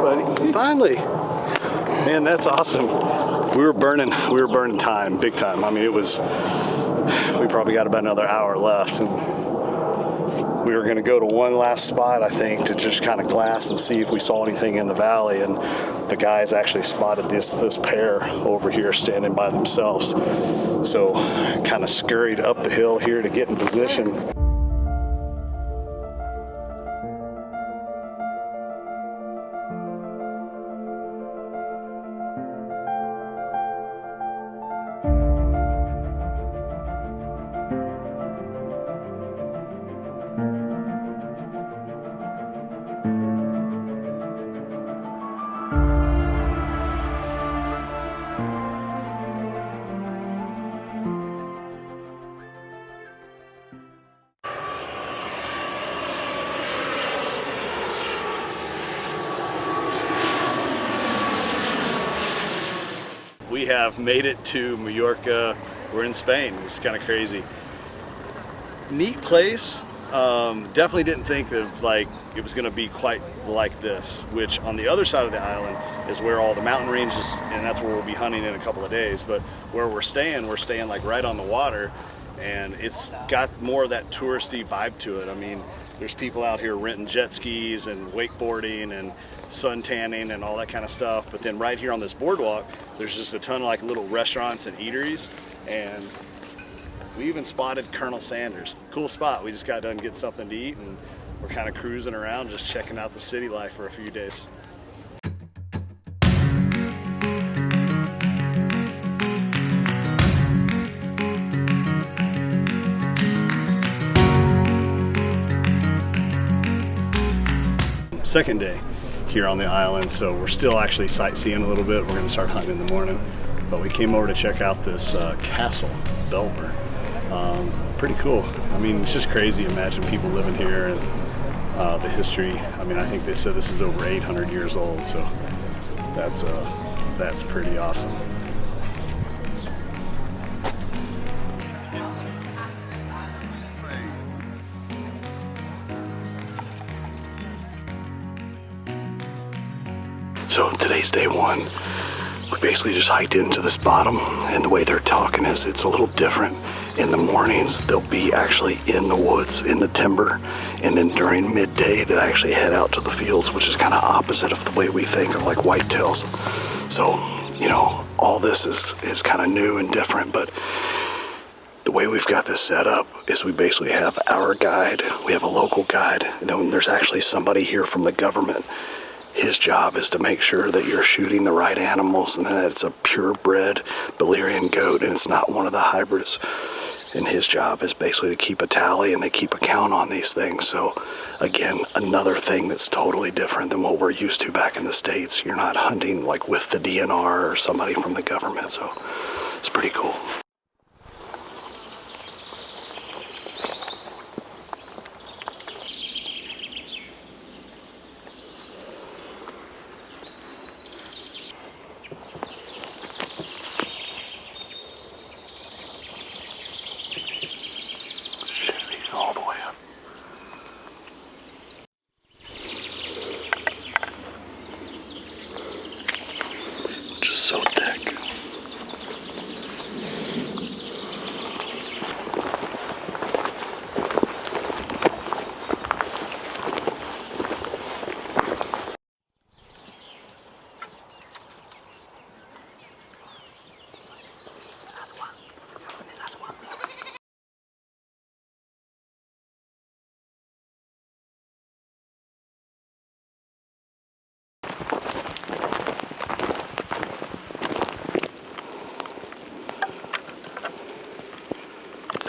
buddy. Finally. Man, that's awesome. We were burning time, big time. I mean, we probably got about another hour left, and we were gonna go to one last spot, I think, to just kind of glass and see if we saw anything in the valley. And the guys actually spotted this pair over here standing by themselves. So kind of scurried up the hill here to get in position. We have made it to Mallorca. We're in Spain. It's kind of crazy. Neat place. Definitely didn't think of like it was going to be quite like this, which on the other side of the island is where all the mountain ranges, and that's where we'll be hunting in a couple of days. But where we're staying like right on the water, and it's got more of that touristy vibe to it. I mean, there's people out here renting jet skis and wakeboarding and sun tanning and all that kind of stuff. But then right here on this boardwalk, there's just a ton of like little restaurants and eateries, and we even spotted Colonel Sanders. Cool spot. We just got done getting something to eat, and we're kind of cruising around, just checking out the city life for a few days. Second day here on the island, so we're still actually sightseeing a little bit. We're going to start hunting in the morning, but we came over to check out this castle, Belver. Pretty cool. I mean, it's just crazy. Imagine people living here and the history. I mean, I think they said this is over 800 years old, so that's pretty awesome. So today's day one. We basically just hiked into this bottom, and the way they're talking is it's a little different. In the mornings, they'll be actually in the woods, in the timber, and then during midday, they actually head out to the fields, which is kind of opposite of the way we think of like whitetails. So, you know, all this is kind of new and different, but the way we've got this set up is we basically have our guide, we have a local guide, and then there's actually somebody here from the government. His job is to make sure that you're shooting the right animals and that it's a purebred Belearian goat and it's not one of the hybrids. And his job is basically to keep a tally, and they keep a count on these things. So again, another thing that's totally different than what we're used to back in the States. You're not hunting like with the DNR or somebody from the government, so it's pretty cool. All the way up. Just so thick.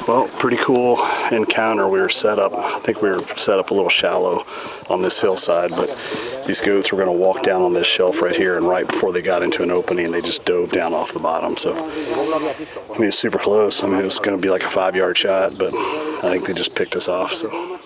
Well, pretty cool encounter. We were set up, I think we were set up a little shallow on this hillside, but these goats were going to walk down on this shelf right here, and right before they got into an opening, they just dove down off the bottom. So, I mean, it's super close. I mean, it was going to be like a 5-yard shot, but I think they just picked us off. So.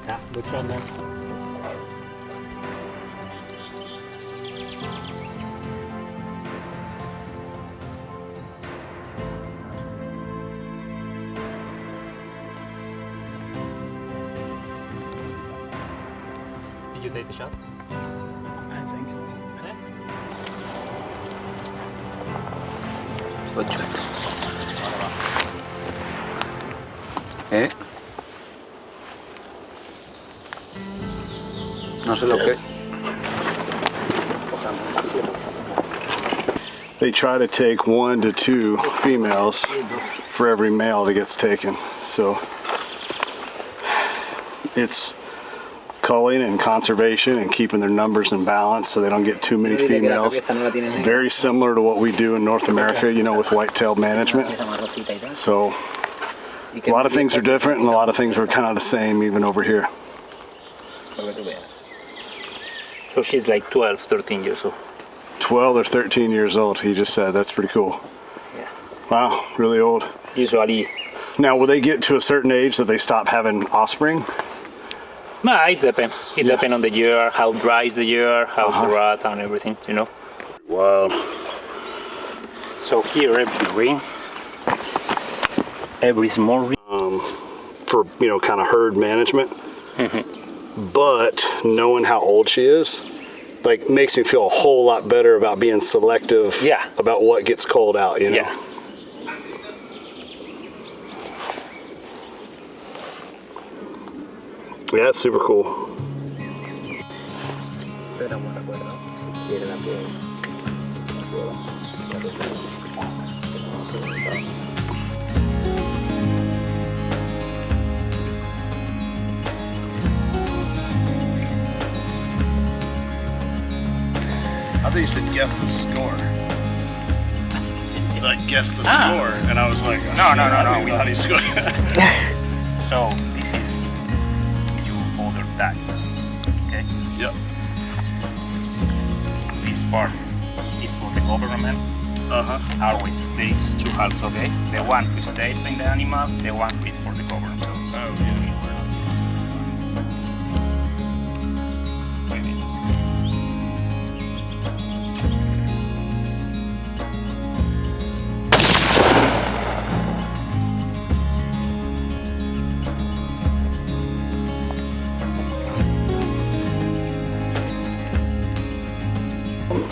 Yeah, which one then? Did you take the shot? I think so. No sé lo que. They try to take 1 to 2 females for every male that gets taken. So it's culling and conservation and keeping their numbers in balance so they don't get too many females. Very similar to what we do in North America, you know, with whitetail management. So a lot of things are different and a lot of things are kind of the same even over here. So she's like 12, 13 years old. 12 or 13 years old, he just said. That's pretty cool. Yeah. Wow, really old. Usually. Now, will they get to a certain age that they stop having offspring? No, it depends. It depends on the year, how dry is the year, how's the rut and everything, you know. Wow. So here every small ring. For, you know, kind of herd management. But knowing how old she is, like, makes me feel a whole lot better about being selective about what gets culled out, you know? Yeah. Yeah, it's super cool. I thought you said guess the score. Like guess the score, and I was like, oh, No. We know how do you score? So this is your other tag, okay? Yep. This part is for the government. Always there is 2 halves, okay? The one who stays in the animal, the one who is for the government.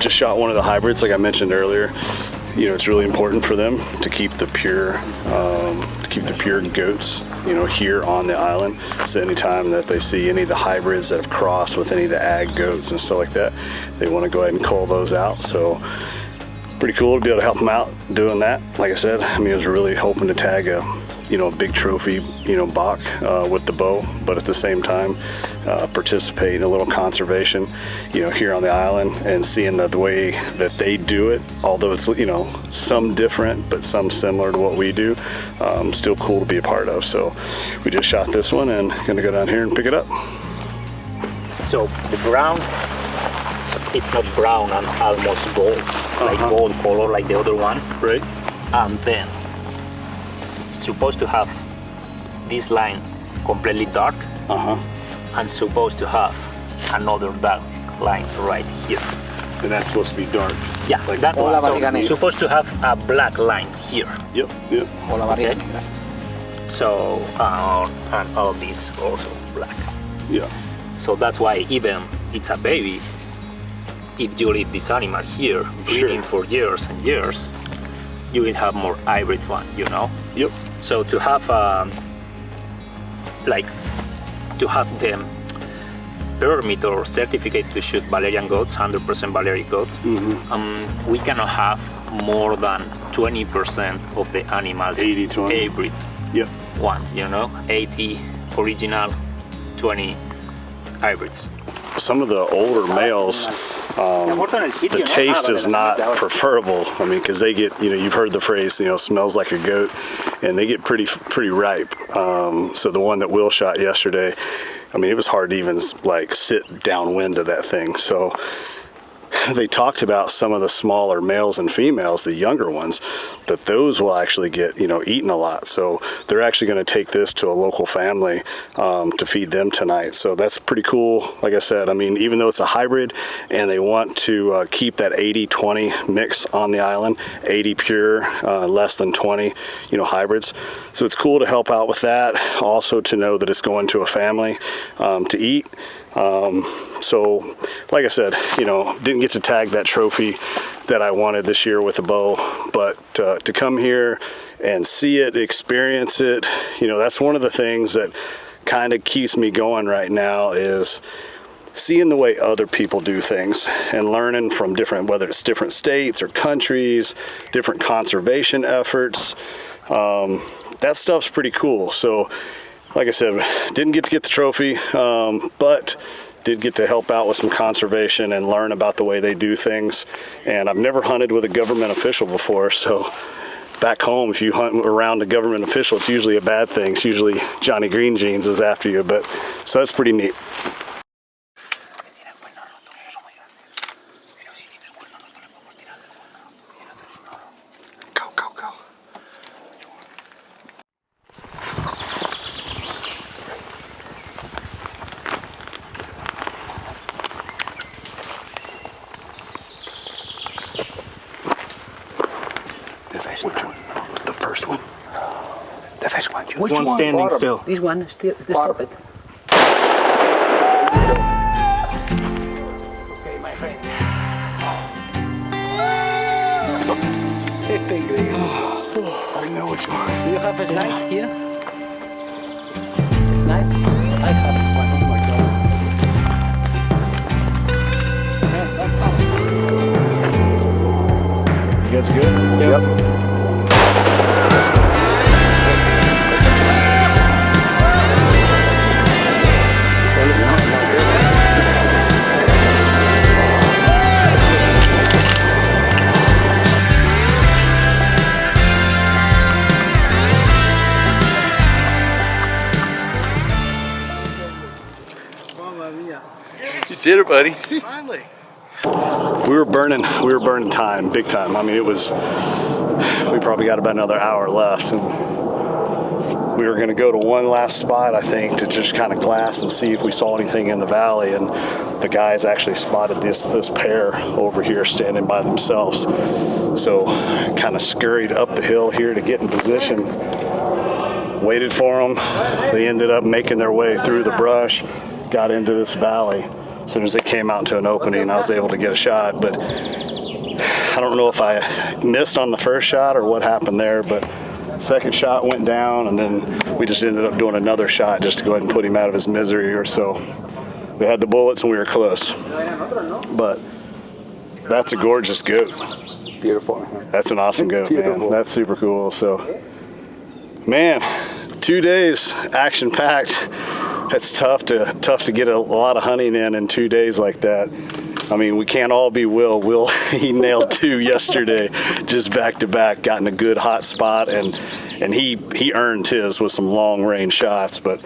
Just shot one of the hybrids, like I mentioned earlier. You know, it's really important for them to keep the pure goats, you know, here on the island. So anytime that they see any of the hybrids that have crossed with any of the ag goats and stuff like that, they want to go ahead and cull those out. So pretty cool to be able to help them out doing that. Like I said, I mean, I was really hoping to tag a big trophy, buck with the bow, but at the same time, participate in a little conservation, here on the island, and seeing the way that they do it, although it's, some different, but some similar to what we do, still cool to be a part of. So we just shot this one and gonna go down here and pick it up. So the brown, it's not brown and almost gold, like gold color like the other ones. Right. And then it's supposed to have this line completely dark, and supposed to have another dark line right here. And that's supposed to be dark. Yeah, like that one. So Belearian. supposed to have a black line here. Yep. Okay. So and all these also black. Yeah. So that's why even it's a baby, if you leave this animal here breeding for years and years, you will have more hybrid one, Yep. So to have them permit or certificate to shoot Belearian goats, 100% Balearic goats, we cannot have more than 20% of the animals 80-20. hybrid ones, 80 original, 20 hybrids. Some of the older males, the taste is not preferable. I mean, because they get, you've heard the phrase, smells like a goat, and they get pretty ripe. So the one that Will shot yesterday, I mean, it was hard to even sit downwind of that thing. So they talked about some of the smaller males and females, the younger ones, that those will actually get, you know, eaten a lot. So they're actually going to take this to a local family to feed them tonight. So that's pretty cool. Like I said, I mean, even though it's a hybrid and they want to keep that 80-20 mix on the island, 80 pure, less than 20, you know, hybrids. So it's cool to help out with that. Also to know that it's going to a family to eat. So like I said, you know, didn't get to tag that trophy that I wanted this year with a bow, but to come here and see it, experience it, you know, that's one of the things that kind of keeps me going right now, is seeing the way other people do things and learning from different, whether it's different states or countries, different conservation efforts. That stuff's pretty cool. So like I said, didn't get to get the trophy, but did get to help out with some conservation and learn about the way they do things. And I've never hunted with a government official before, so back home, if you hunt around a government official, it's usually a bad thing. It's usually Johnny Green Jeans is after you, but so that's pretty neat. Which one? The first one. The first one. Which one standing Bottom. still? This one is still. Stop it. Okay, my friend. I know which one. Do you have a snipe here? A snipe? I have one. Oh my God. Yeah, no problem. You guys good? Yep. You did it, buddy. Finally. We were burning time, big time. I mean, it was, we probably got about another hour left, and we were gonna go to one last spot, I think, to just kind of glass and see if we saw anything in the valley. And the guys actually spotted this pair over here standing by themselves. So kind of scurried up the hill here to get in position, waited for them. They ended up making their way through the brush, got into this valley. As soon as they came out to an opening, I was able to get a shot, but I don't know if I missed on the first shot or what happened there, but second shot went down, and then we just ended up doing another shot just to go ahead and put him out of his misery or so. We had the bullets and we were close, but that's a gorgeous goat. It's beautiful. That's an awesome goat, man. That's super cool. So, man, 2 days action-packed. It's tough to get a lot of hunting in 2 days like that. I mean, we can't all be Will. Will, he nailed 2 yesterday, just back to back, got in a good hot spot, and he earned his with some long range shots. But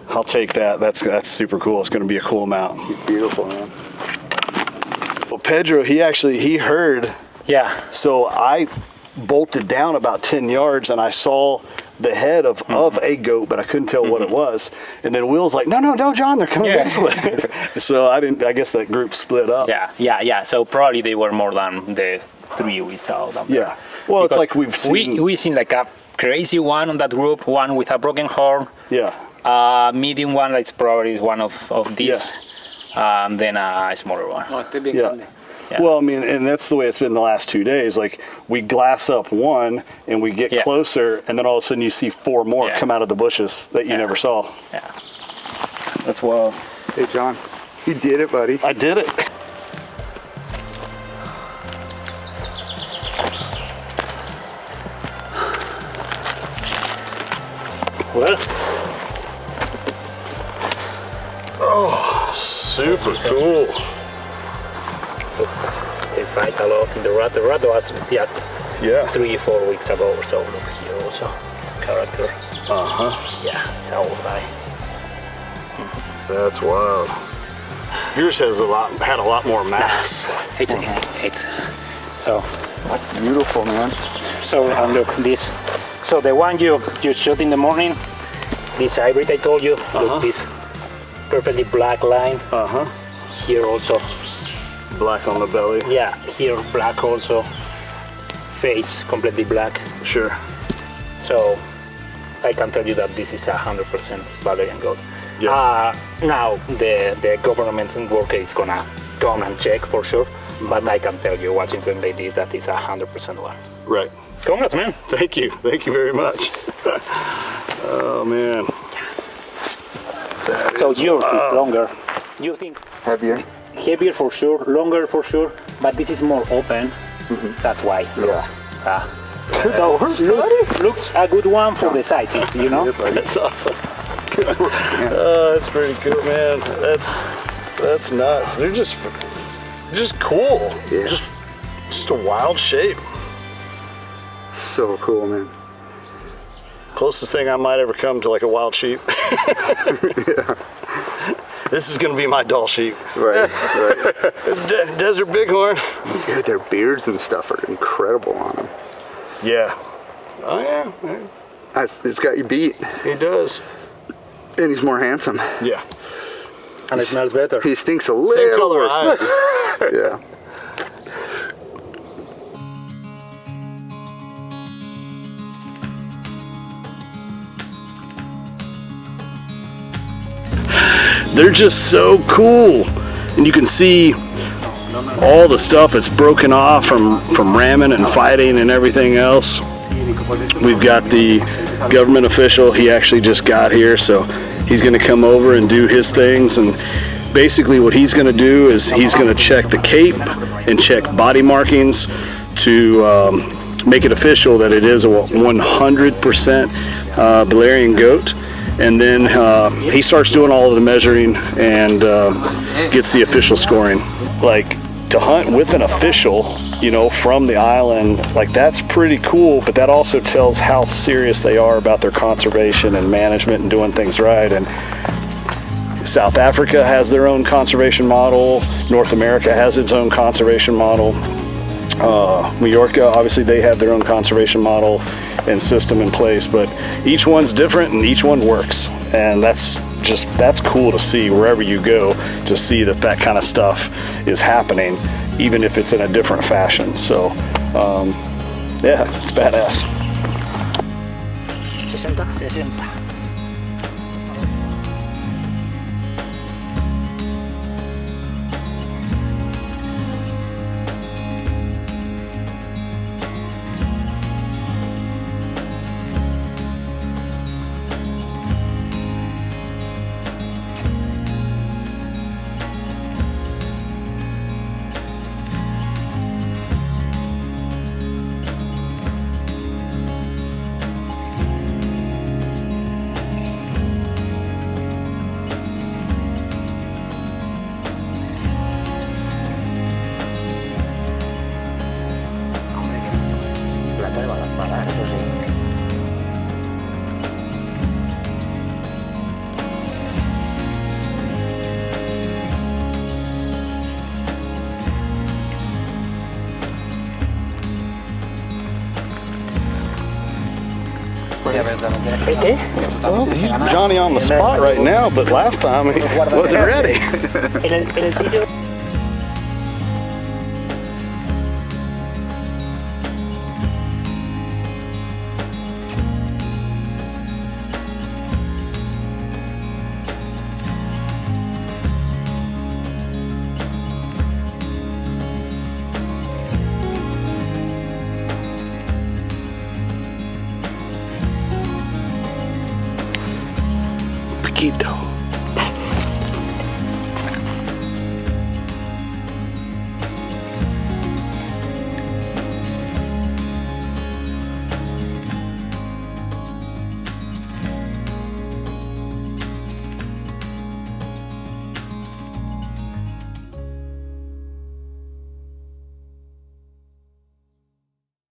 I'll take that. That's super cool. It's going to be a cool mount. He's beautiful, man. Well, Pedro, he heard. Yeah. So I bolted down about 10 yards, and I saw the head of a goat, but I couldn't tell what it was. And then Will's like, no, John, they're coming this way. So I guess that group split up. Yeah. So probably they were more than the 3 we saw. Yeah. Well, it's like we've seen. We seen like a crazy one on that group, one with a broken horn. Yeah. Medium one that's probably one of these. Then a smaller one. Yeah. Well, I mean, and that's the way it's been the last 2 days. Like, we glass up one, and we get closer, and then all of a sudden you see 4 more come out of the bushes that you never saw. Yeah. That's wild. Hey, John. You did it, buddy. I did it. Well. Oh, super cool. They fight a lot in the rut. The rut was just 3-4 weeks ago or so. Look here also, character. Uh-huh. Yeah, it's our guy. That's wild. Yours had a lot more mass. It's so. That's beautiful, man. So look this. So the one you shot in the morning, this hybrid I told you. Look, this perfectly black line. Here also. Black on the belly. Yeah, here black also. Face completely black. Sure. So I can tell you that this is 100% Balearian goat. Yeah. Now the government worker is gonna come and check for sure, but I can tell you watching them like this that it's 100% one. Right. Congrats, man. Thank you very much. Oh man. So yours is longer. You think Heavier. heavier for sure, longer for sure, but this is more open. That's why. Yeah. So looks a good one for the sizes, you know. That's awesome. That's pretty cool, man. That's nuts. They're just cool. Yeah. Just a wild shape. So cool, man. Closest thing I might ever come to like a wild sheep. This is gonna be my doll sheep. Right. It's desert bighorn. Dude, their beards and stuff are incredible on them. Yeah. Oh yeah, man. He's got you beat. He does. And he's more handsome. Yeah. And it smells better. He stinks a little Same color worse. eyes. Yeah. They're just so cool. And you can see all the stuff that's broken off from ramming and fighting and everything else. We've got the government official. He actually just got here, so he's going to come over and do his things. And basically what he's going to do is he's going to check the cape and check body markings to make it official that it is a 100% Belearian goat. And then he starts doing all of the measuring and gets the official scoring. Like, to hunt with an official, you know, from the island, like, that's pretty cool, but that also tells how serious they are about their conservation and management and doing things right. And South Africa has their own conservation model. North America has its own conservation model. Mallorca, obviously they have their own conservation model and system in place, but each one's different and each one works. And that's cool to see wherever you go, to see that kind of stuff is happening, even if it's in a different fashion. So yeah, it's badass. 60. Well, he's Johnny on the spot right now, but last time he wasn't ready. En el sitio